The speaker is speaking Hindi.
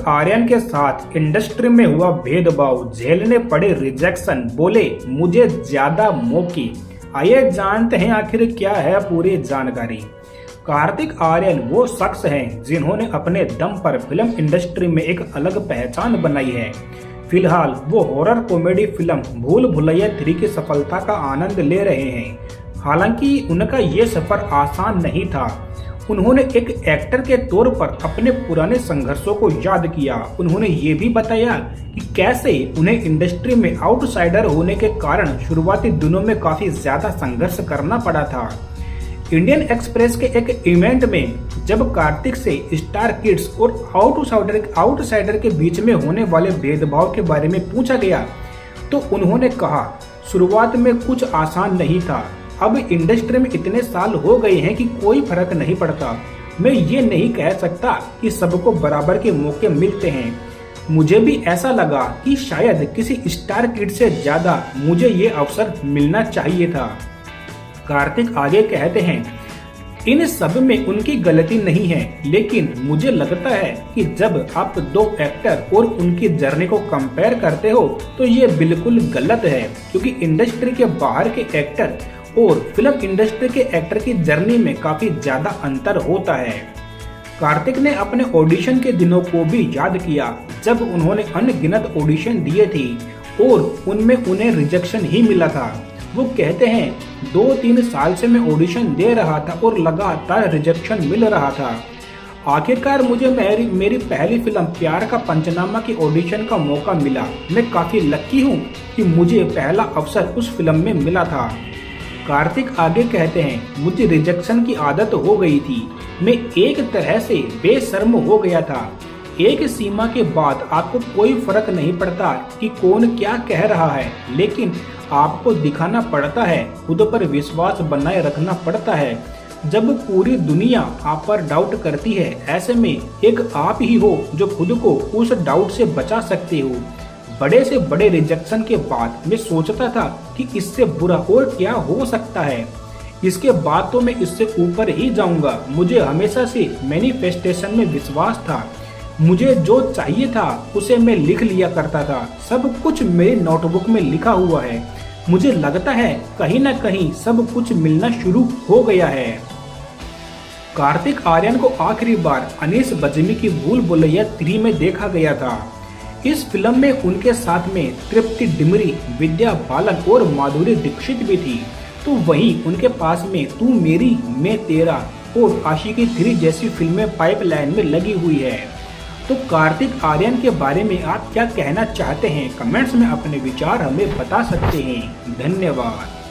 आर्यन के साथ इंडस्ट्री में हुआ भेदभाव, झेलने पड़े रिजेक्शन, बोले मुझे ज्यादा मौके। आइए जानते हैं आखिर क्या है पूरी जानकारी। कार्तिक आर्यन वो शख्स हैं जिन्होंने अपने दम पर फिल्म इंडस्ट्री में एक अलग पहचान बनाई है। फिलहाल वो हॉरर कॉमेडी फिल्म भूल भुलैया 3 की सफलता का आनंद ले रहे हैं। हालांकि उनका ये सफर आसान नहीं था। उन्होंने एक एक्टर के तौर पर अपने पुराने संघर्षों को याद किया। उन्होंने ये भी बताया कि कैसे उन्हें इंडस्ट्री में आउटसाइडर होने के कारण शुरुआती दिनों में काफी ज्यादा संघर्ष करना पड़ा था। इंडियन एक्सप्रेस के एक इवेंट में जब कार्तिक से स्टार किड्स और आउटसाइडर के बीच में होने वाले भेदभाव के बारे में पूछा गया तो उन्होंने कहा, शुरुआत में कुछ आसान नहीं था। अब इंडस्ट्री में इतने साल हो गए हैं कि कोई फर्क नहीं पड़ता। मैं ये नहीं कह सकता कि सबको बराबर के मौके मिलते हैं। मुझे भी ऐसा लगा कि शायद किसी स्टार किड से ज्यादा मुझे ये अवसर मिलना चाहिए था। कार्तिक आगे कहते हैं, इन सब में उनकी गलती नहीं है, लेकिन मुझे लगता है कि जब आप दो एक्टर और उनकी जर्नी को कंपेयर करते हो तो ये बिल्कुल गलत है, क्योंकि इंडस्ट्री के बाहर के एक्टर और फिल्म इंडस्ट्री के एक्टर की जर्नी में काफी ज्यादा अंतर होता है। कार्तिक ने अपने ऑडिशन के दिनों को भी याद किया जब उन्होंने अनगिनत ऑडिशन दिए थे और उनमें उन्हें रिजेक्शन ही मिला था। वो कहते हैं, 2-3 साल से मैं ऑडिशन दे रहा था और लगातार रिजेक्शन मिल रहा था। आखिरकार मुझे मेरी पहली फिल्म प्यार का पंचनामा की ऑडिशन का मौका मिला। मैं काफी लकी हूँ कि मुझे पहला अवसर उस फिल्म में मिला था। कार्तिक आगे कहते हैं, मुझे रिजेक्शन की आदत हो गई थी। मैं एक तरह से बेशर्म हो गया था। एक सीमा के बाद आपको कोई फर्क नहीं पड़ता कि कौन क्या कह रहा है, लेकिन आपको दिखाना पड़ता है, खुद पर विश्वास बनाए रखना पड़ता है। जब पूरी दुनिया आप पर डाउट करती है, ऐसे में एक आप ही हो जो खुद को उस डाउट से बचा सकते हो। बड़े से बड़े रिजेक्शन के बाद मैं सोचता था कि इससे बुरा और क्या हो सकता है। इसके बाद तो मैं इससे ऊपर ही जाऊंगा। मुझे हमेशा से मैनिफेस्टेशन में विश्वास था। मुझे जो चाहिए था उसे मैं लिख लिया करता था। सब कुछ मेरी नोटबुक में लिखा हुआ है। मुझे लगता है कहीं न कहीं सब कुछ मिलना शुरू हो गया है। कार्तिक आर्यन को आखिरी बार अनीस बज्मी की भूल भुलैया 3 में देखा गया था। इस फिल्म में उनके साथ में तृप्ति डिमरी, विद्या बालन और माधुरी दीक्षित भी थी। तो वहीं उनके पास में तू मेरी मैं तेरा और आशिकी 3 जैसी फिल्में पाइपलाइन में लगी हुई है। तो कार्तिक आर्यन के बारे में आप क्या कहना चाहते हैं? कमेंट्स में अपने विचार हमें बता सकते हैं। धन्यवाद।